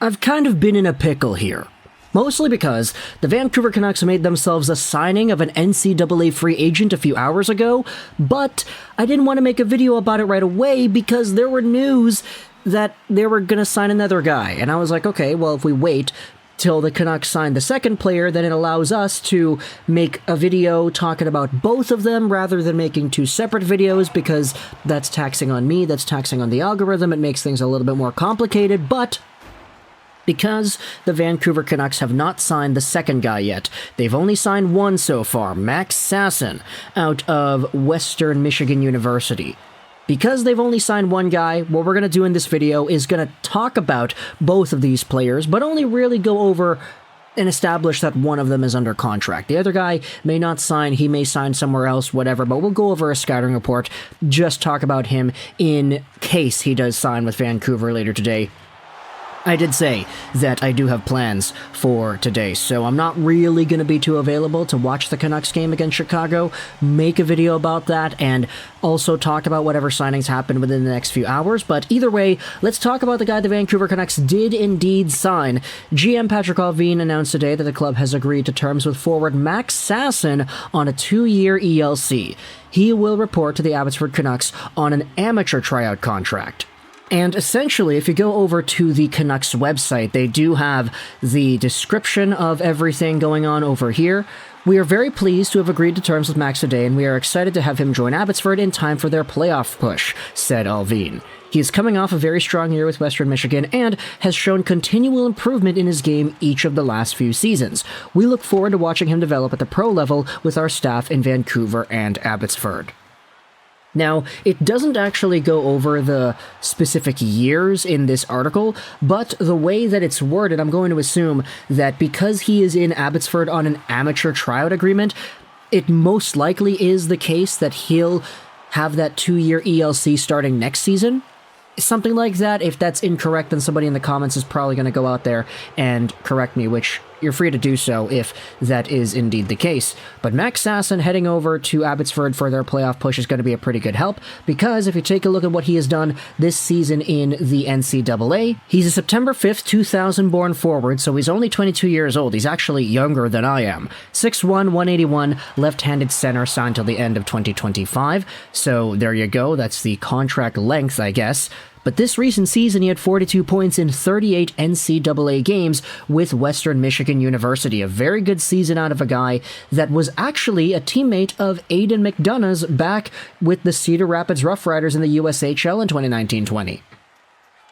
I've kind of been in a pickle here. Mostly because the Vancouver Canucks made themselves a signing of an NCAA free agent a few hours ago, but I didn't want to make a video about it right away because there were news that they were going to sign another guy. And I was like, okay, well, if we wait till the Canucks sign the second player, then it allows us to make a video talking about both of them rather than making two separate videos, because that's taxing on me, that's taxing on the algorithm, it makes things a little bit more complicated. But because the Vancouver Canucks have not signed the second guy yet, they've only signed one so far, Max Sasson, out of Western Michigan University. Because they've only signed one guy, what we're going to do in this video is going to talk about both of these players, but only really go over and establish that one of them is under contract. The other guy may not sign, he may sign somewhere else, whatever, but we'll go over a scouting report, just talk about him in case he does sign with Vancouver later today. I did say that I do have plans for today, so I'm not really going to be too available to watch the Canucks game against Chicago, make a video about that, and also talk about whatever signings happen within the next few hours. But either way, let's talk about the guy the Vancouver Canucks did indeed sign. GM Patrick Allvin announced today that the club has agreed to terms with forward Max Sasson on a 2-year ELC. He will report to the Abbotsford Canucks on an amateur tryout contract. And essentially, if you go over to the Canucks website, they do have the description of everything going on over here. We are very pleased to have agreed to terms with Max today, and we are excited to have him join Abbotsford in time for their playoff push, said Allvin. He is coming off a very strong year with Western Michigan and has shown continual improvement in his game each of the last few seasons. We look forward to watching him develop at the pro level with our staff in Vancouver and Abbotsford. Now, it doesn't actually go over the specific years in this article, but the way that it's worded, I'm going to assume that because he is in Abbotsford on an amateur tryout agreement, it most likely is the case that he'll have that 2-year ELC starting next season. Something like that. If that's incorrect, then somebody in the comments is probably going to go out there and correct me, which you're free to do so if that is indeed the case. But Max Sasson heading over to Abbotsford for their playoff push is going to be a pretty good help, because if you take a look at what he has done this season in the NCAA, he's a September 5th, 2000 born forward, so he's only 22 years old. He's actually younger than I am. 6'1", 181, left-handed center, signed till the end of 2025. So there you go, that's the contract length, I guess. But this recent season, he had 42 points in 38 NCAA games with Western Michigan University. A very good season out of a guy that was actually a teammate of Aidan McDonough's back with the Cedar Rapids Rough Riders in the USHL in 2019-20.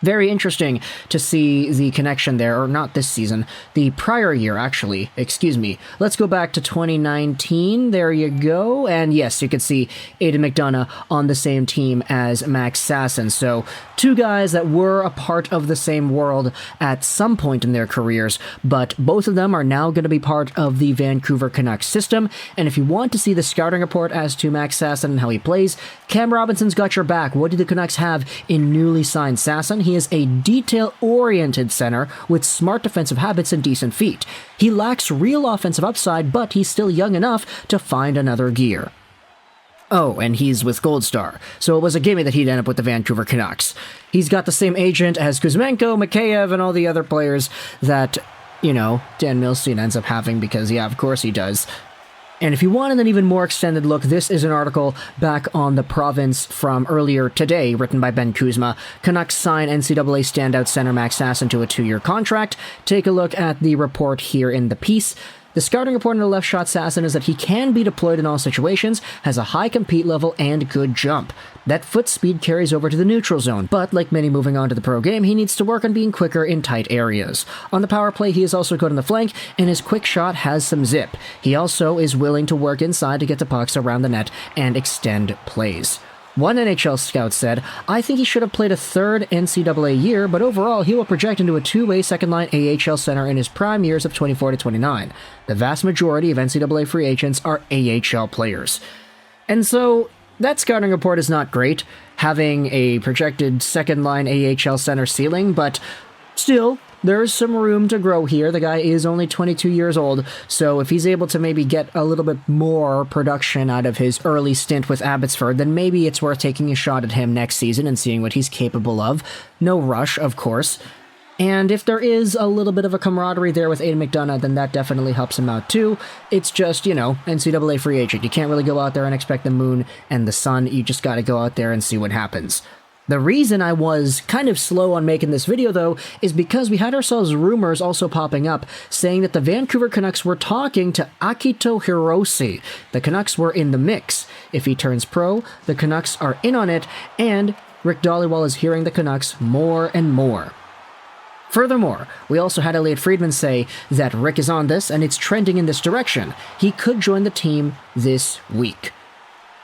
Very interesting to see the connection there, or not this season, the prior year, actually, excuse me. Let's go back to 2019, there you go, and yes, you can see Aidan McDonough on the same team as Max Sasson, so two guys that were a part of the same world at some point in their careers, but both of them are now going to be part of the Vancouver Canucks system, and if you want to see the scouting report as to Max Sasson and how he plays, Cam Robinson's got your back. What do the Canucks have in newly signed Sasson? He is a detail-oriented center with smart defensive habits and decent feet. He lacks real offensive upside, but he's still young enough to find another gear. Oh, and he's with Gold Star, so it was a gimme that he'd end up with the Vancouver Canucks. He's got the same agent as Kuzmenko, Mikheyev, and all the other players that, you know, Dan Milstein ends up having because, yeah, of course he does. And if you wanted an even more extended look, this is an article back on The Province from earlier today, written by Ben Kuzma. Canucks sign NCAA standout center Max Sasson to a 2-year contract. Take a look at the report here in the piece. The scouting report on the left shot Sasson is that he can be deployed in all situations, has a high compete level, and good jump. That foot speed carries over to the neutral zone, but like many moving on to the pro game, he needs to work on being quicker in tight areas. On the power play, he is also good on the flank, and his quick shot has some zip. He also is willing to work inside to get the pucks around the net and extend plays. One NHL scout said, "I think he should have played a third NCAA year, but overall he will project into a two-way second-line AHL center in his prime years of 24 to 29. The vast majority of NCAA free agents are AHL players." And so, that scouting report is not great, having a projected second-line AHL center ceiling, but still, there's some room to grow here. The guy is only 22 years old, so if he's able to maybe get a little bit more production out of his early stint with Abbotsford, then maybe it's worth taking a shot at him next season and seeing what he's capable of. No rush, of course. And if there is a little bit of a camaraderie there with Aidan McDonough, then that definitely helps him out too. It's just, NCAA free agent. You can't really go out there and expect the moon and the sun. You just got to go out there and see what happens. The reason I was kind of slow on making this video, though, is because we had ourselves rumors also popping up saying that the Vancouver Canucks were talking to Akito Hirose. The Canucks were in the mix. If he turns pro, the Canucks are in on it, and Rick Dhaliwal is hearing the Canucks more and more. Furthermore, we also had Elliot Friedman say that Rick is on this and it's trending in this direction. He could join the team this week.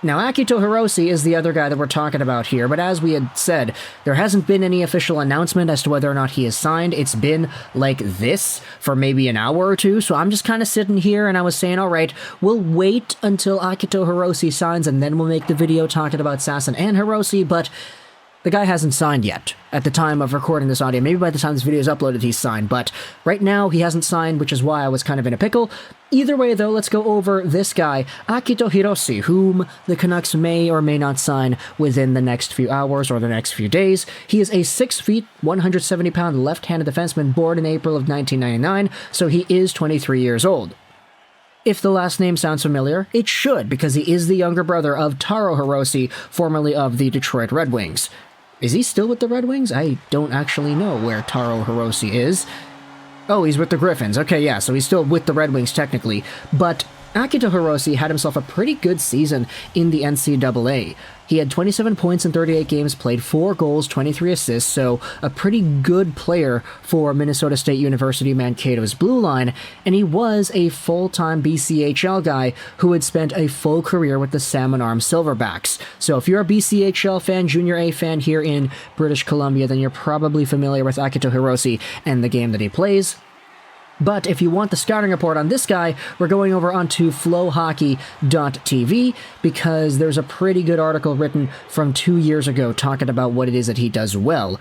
Now, Akito Hirose is the other guy that we're talking about here, but as we had said, there hasn't been any official announcement as to whether or not he is signed. It's been like this for maybe an hour or two, so I'm just kind of sitting here and I was saying, all right, we'll wait until Akito Hirose signs and then we'll make the video talking about Sasson and Hirose, but the guy hasn't signed yet at the time of recording this audio. Maybe by the time this video is uploaded, he's signed, but right now he hasn't signed, which is why I was kind of in a pickle. Either way, though, let's go over this guy, Akito Hirose, whom the Canucks may or may not sign within the next few hours or the next few days. He is a 6 feet, 170-pound left-handed defenseman born in April of 1999, so he is 23 years old. If the last name sounds familiar, it should, because he is the younger brother of Taro Hirose, formerly of the Detroit Red Wings. Is he still with the Red Wings? I don't actually know where Taro Hirose is. Oh, he's with the Griffins. Okay, yeah, so he's still with the Red Wings technically. But Akito Hirose had himself a pretty good season in the NCAA. He had 27 points in 38 games played, 4 goals, 23 assists, so a pretty good player for Minnesota State University Mankato's blue line, and he was a full-time BCHL guy who had spent a full career with the Salmon Arm Silverbacks. So if you're a BCHL fan, Junior A fan here in British Columbia, then you're probably familiar with Akito Hirose and the game that he plays. But if you want the scouting report on this guy, we're going over onto flowhockey.tv because there's a pretty good article written from 2 years ago talking about what it is that he does well.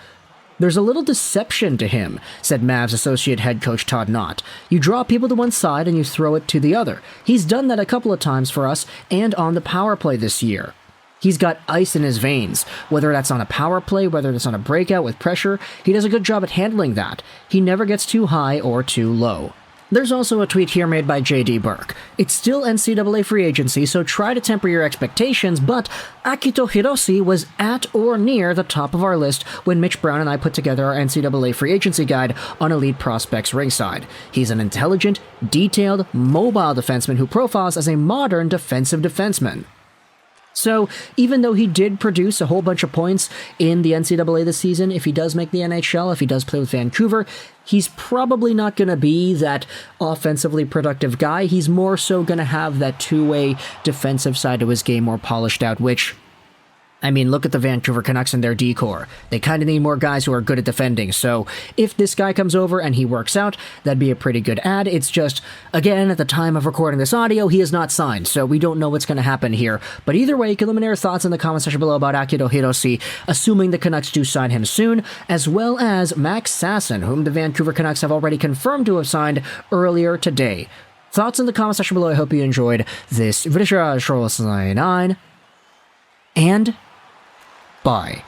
There's a little deception to him, said Mavs associate head coach Todd Knott. You draw people to one side and you throw it to the other. He's done that a couple of times for us and on the power play this year. He's got ice in his veins, whether that's on a power play, whether it's on a breakout with pressure. He does a good job at handling that. He never gets too high or too low. There's also a tweet here made by JD Burke. It's still NCAA free agency, so try to temper your expectations, but Akito Hirose was at or near the top of our list when Mitch Brown and I put together our NCAA free agency guide on Elite Prospects Ringside. He's an intelligent, detailed, mobile defenseman who profiles as a modern defensive defenseman. So, even though he did produce a whole bunch of points in the NCAA this season, if he does make the NHL, if he does play with Vancouver, he's probably not going to be that offensively productive guy. He's more so going to have that two-way defensive side to his game more polished out, which, I mean, look at the Vancouver Canucks and their D-core. They kind of need more guys who are good at defending, so if this guy comes over and he works out, that'd be a pretty good ad. It's just, again, at the time of recording this audio, he is not signed, so we don't know what's going to happen here. But either way, you can let me know your thoughts in the comment section below about Akito Hirose, assuming the Canucks do sign him soon, as well as Max Sasson, whom the Vancouver Canucks have already confirmed to have signed earlier today. Thoughts in the comment section below. I hope you enjoyed this video. Juraj, and bye.